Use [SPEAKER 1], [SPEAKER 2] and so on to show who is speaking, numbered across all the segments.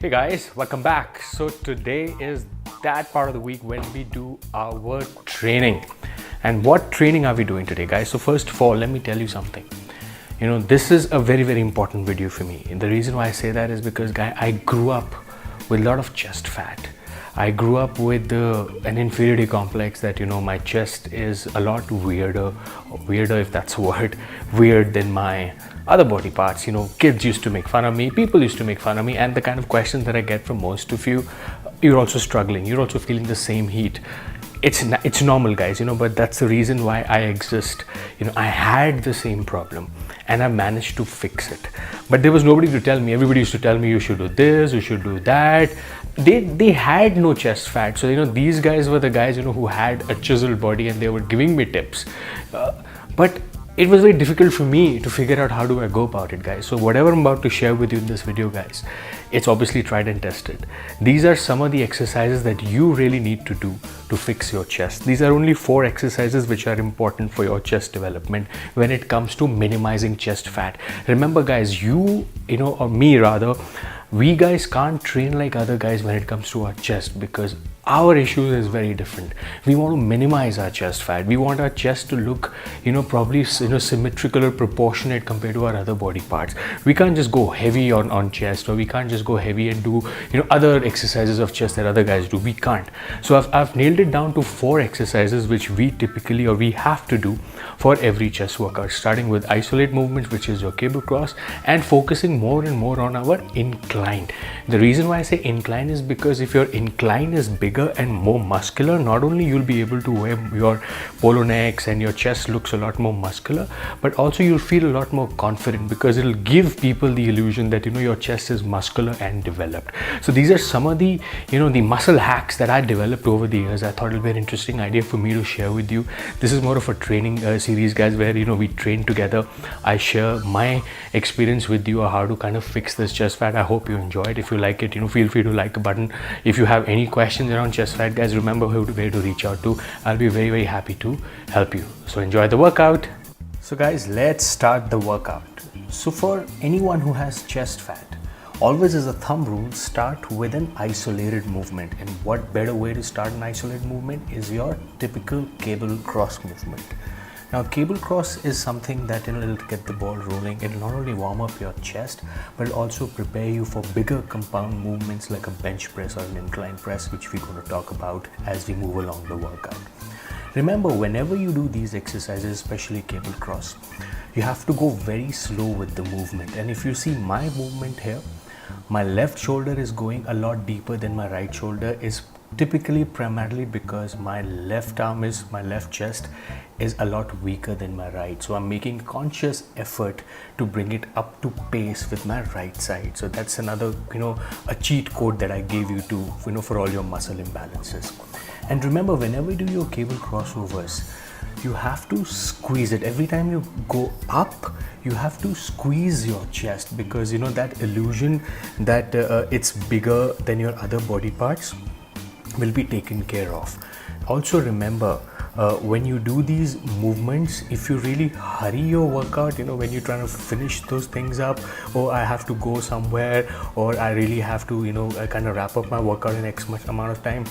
[SPEAKER 1] Hey guys, welcome back. So today is that part of the week when we do our training. And what training are we doing today, guys? So first of all, let me tell you something. This is a very important video for me. And the reason why I say that is because, guys, I grew up with a lot of chest fat. I grew up with an inferiority complex that my chest is a lot weirder if that's a word, weird than my other body parts. Kids used to make fun of me, people used to make fun of me, and the kind of questions that I get from most of you, you're also struggling, you're also feeling the same heat. It's normal, guys, but that's the reason why I exist. I had the same problem and I managed to fix it, but there was nobody to tell me. Everybody used to tell me you should do this, you should do that. They had no chest fat, so these guys were the guys who had a chiseled body, and they were giving me tips, but it was very difficult for me to figure out how do I go about it, guys. So whatever I'm about to share with you in this video, guys, it's obviously tried and tested. These are some of the exercises that you really need to do to fix your chest. These are only 4 exercises which are important for your chest development when it comes to minimizing chest fat. Remember, guys, or me rather, we guys can't train like other guys when it comes to our chest, because our issue is very different. We want to minimize our chest fat. We want our chest to look, probably, symmetrical or proportionate compared to our other body parts. We can't just go heavy on chest, or we can't just go heavy and do, other exercises of chest that other guys do. We can't. So I've nailed it down to 4 exercises which we typically, or we have to do for every chest workout, starting with isolate movements, which is your cable cross, and focusing more and more on our incline. The reason why I say incline is because if your incline is bigger and more muscular, not only you'll be able to wear your polo necks and your chest looks a lot more muscular, but also you'll feel a lot more confident, because it'll give people the illusion that your chest is muscular and developed. So these are some of the the muscle hacks that I developed over the years. I thought it'll be an interesting idea for me to share with you. This is more of a training series, guys, where we train together. I share my experience with you on how to kind of fix this chest fat. I hope you enjoy it. If you like it, feel free to like a button. If you have any questions around chest fat, guys, remember where to reach out to. I'll be very happy to help you. So enjoy the workout. So guys, let's start the workout. So for anyone who has chest fat, always as a thumb rule, start with an isolated movement. And what better way to start an isolated movement is your typical cable cross movement. Now, cable cross is something that it'll get the ball rolling. It'll not only warm up your chest, but it'll also prepare you for bigger compound movements like a bench press or an incline press, which we're going to talk about as we move along the workout. Remember, whenever you do these exercises, especially cable cross, you have to go very slow with the movement. And if you see my movement here, my left shoulder is going a lot deeper than my right shoulder, is typically primarily because my left chest is a lot weaker than my right. So I'm making conscious effort to bring it up to pace with my right side. So that's another, a cheat code that I gave you to, for all your muscle imbalances. And remember, whenever you do your cable crossovers, you have to squeeze it. Every time you go up, you have to squeeze your chest, because that illusion that it's bigger than your other body parts will be taken care of. Also remember, when you do these movements, if you really hurry your workout, when you're trying to finish those things up, or I have to go somewhere, or I really have to kind of wrap up my workout in X much amount of time,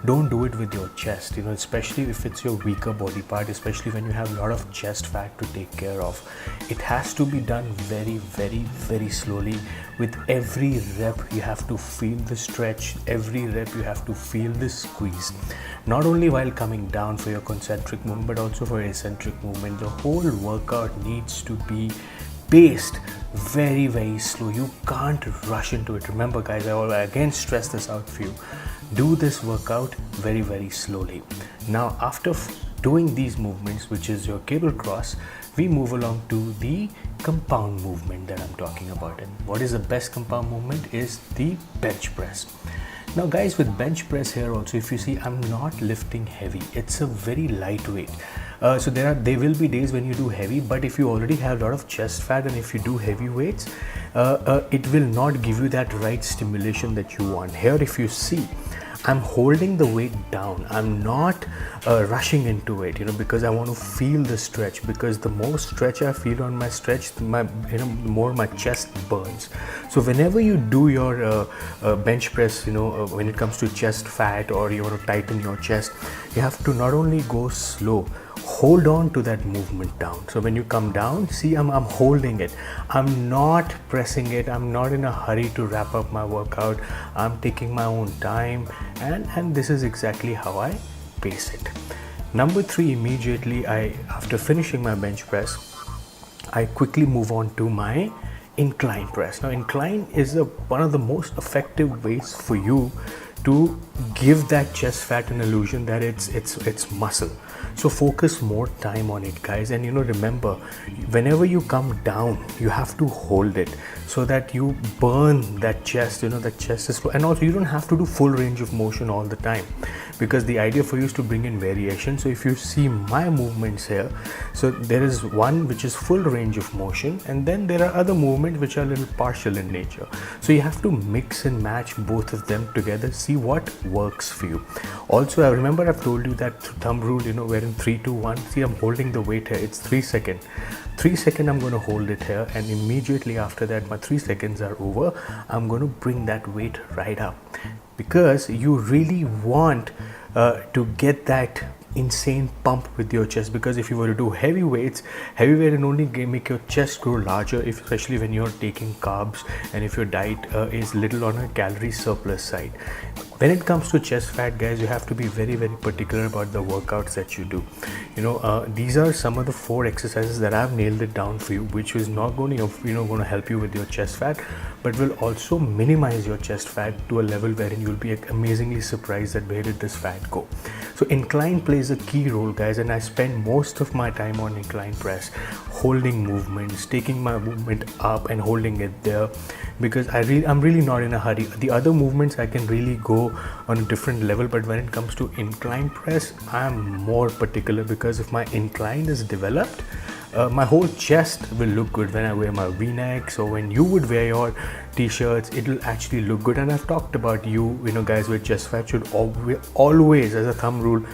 [SPEAKER 1] don't do it with your chest, especially if it's your weaker body part, especially when you have a lot of chest fat to take care of. It has to be done very slowly. With every rep, you have to feel the stretch. Every rep, you have to feel the squeeze. Not only while coming down for your concentric movement, but also for eccentric movement. The whole workout needs to be paced very slow. You can't rush into it. Remember, guys, I will again stress this out for you. Do this workout very slowly. Now, after doing these movements, which is your cable cross, we move along to the compound movement that I'm talking about. And what is the best compound movement is the bench press. Now, guys, with bench press here also, if you see, I'm not lifting heavy. It's a very lightweight. So there will be days when you do heavy, but if you already have a lot of chest fat and if you do heavy weights, it will not give you that right stimulation that you want. Here, if you see, I'm holding the weight down. I'm not rushing into it, because I want to feel the stretch, because the more stretch I feel on my stretch, the more my chest burns. So whenever you do your bench press, when it comes to chest fat, or you want to tighten your chest, you have to not only go slow, hold on to that movement down. So when you come down, see, I'm holding it. I'm not pressing it. I'm not in a hurry to wrap up my workout. I'm taking my own time, and this is exactly how I pace it. Number 3, immediately after finishing my bench press, I quickly move on to my incline press. Now, incline is one of the most effective ways for you to give that chest fat an illusion that it's muscle. So focus more time on it, guys, and remember, whenever you come down, you have to hold it so that you burn that chest. That chest is full, and also you don't have to do full range of motion all the time, because the idea for you is to bring in variation. So if you see my movements here, so there is one which is full range of motion, and then there are other movements which are a little partial in nature. So you have to mix and match both of them together, see what works for you. Also, I remember I've told you that thumb rule, wherein 3, 2, 1. See, I'm holding the weight here. It's 3 seconds. 3 seconds I'm going to hold it here, and immediately after that, my 3 seconds are over, I'm going to bring that weight right up, because you really want to get that insane pump with your chest. Because if you were to do heavy weight will only make your chest grow larger, especially when you're taking carbs and if your diet is little on a calorie surplus side. When it comes to chest fat, guys, you have to be very, very particular about the workouts that you do. These are some of the 4 exercises that I've nailed it down for you, which is not going to help you with your chest fat, but will also minimize your chest fat to a level wherein you'll be amazingly surprised at where did this fat go. So incline plays a key role, guys, and I spend most of my time on incline press, holding movements, taking my movement up and holding it there, because I'm really not in a hurry. The other movements I can really go on a different level, but when it comes to incline press, I'm more particular, because if my incline is developed, my whole chest will look good when I wear my V-necks, or when you would wear your t-shirts, it will actually look good. And I've talked about guys with chest fat should always, as a thumb rule,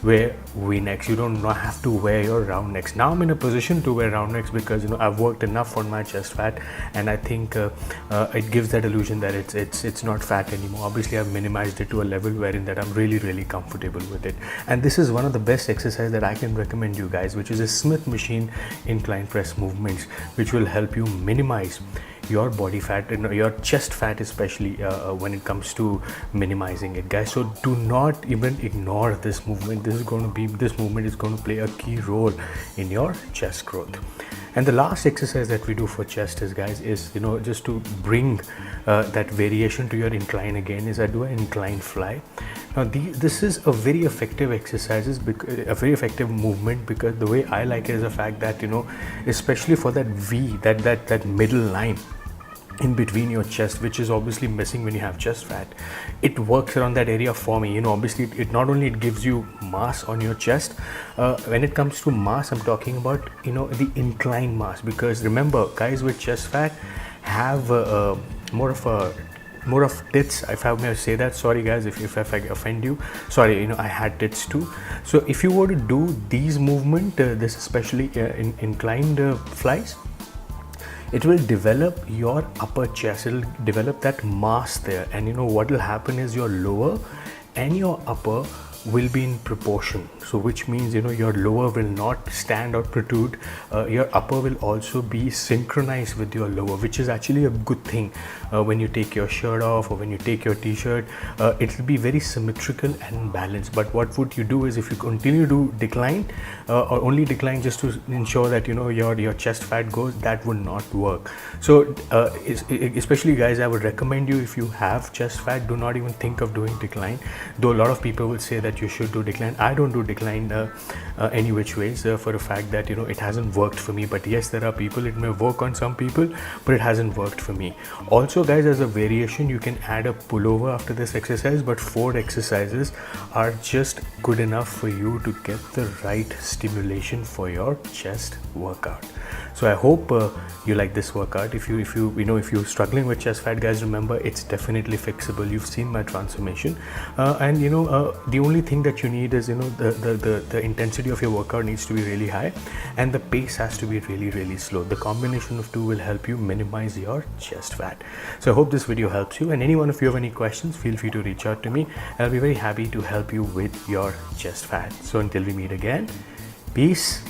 [SPEAKER 1] wear V-necks. You don't have to wear your round necks. Now I'm in a position to wear round necks because I've worked enough on my chest fat, and I think it gives that illusion that it's not fat anymore. Obviously, I've minimized it to a level wherein that I'm really, really comfortable with it. And this is one of the best exercises that I can recommend you guys, which is a Smith machine incline press movements, which will help you minimize your body fat and your chest fat, especially when it comes to minimizing it, guys. So do not even ignore this movement. This movement is going to play a key role in your chest growth. And the last exercise that we do for chest is, guys, is just to bring that variation to your incline again, is I do an incline fly. Now this is a very effective exercise, a very effective movement, because the way I like it is the fact that especially for that V, that middle line in between your chest, which is obviously missing when you have chest fat, it works around that area for me. Obviously it not only it gives you mass on your chest, when it comes to mass, I'm talking about the incline mass, because remember, guys with chest fat have more of tits, if I may say that. Sorry guys if I offend you, sorry. I had tits too. So if you were to do these movement, this especially inclined flies, it will develop your upper chest. It will develop that mass there, and what will happen is your lower and your upper will be in proportion. So which means your lower will not stand or protrude, your upper will also be synchronized with your lower, which is actually a good thing. When you take your shirt off or when you take your t-shirt, it will be very symmetrical and balanced. But what would you do is, if you continue to decline or only decline just to ensure that your chest fat goes, that would not work. So especially guys, I would recommend you, if you have chest fat, do not even think of doing decline, though a lot of people will say that that you should do decline. I don't do decline any which ways for a fact that it hasn't worked for me. But yes, there are people, it may work on some people, but it hasn't worked for me. Also guys, as a variation, you can add a pullover after this exercise, but 4 exercises are just good enough for you to get the right stimulation for your chest workout. So I hope you like this workout. If you're struggling with chest fat, guys, remember it's definitely fixable. You've seen my transformation, and the only thing that you need is the intensity of your workout needs to be really high, and the pace has to be really slow. The combination of two will help you minimize your chest fat. So I hope this video helps you, and anyone, if you have any questions, feel free to reach out to me. I'll be very happy to help you with your chest fat. So until we meet again, peace.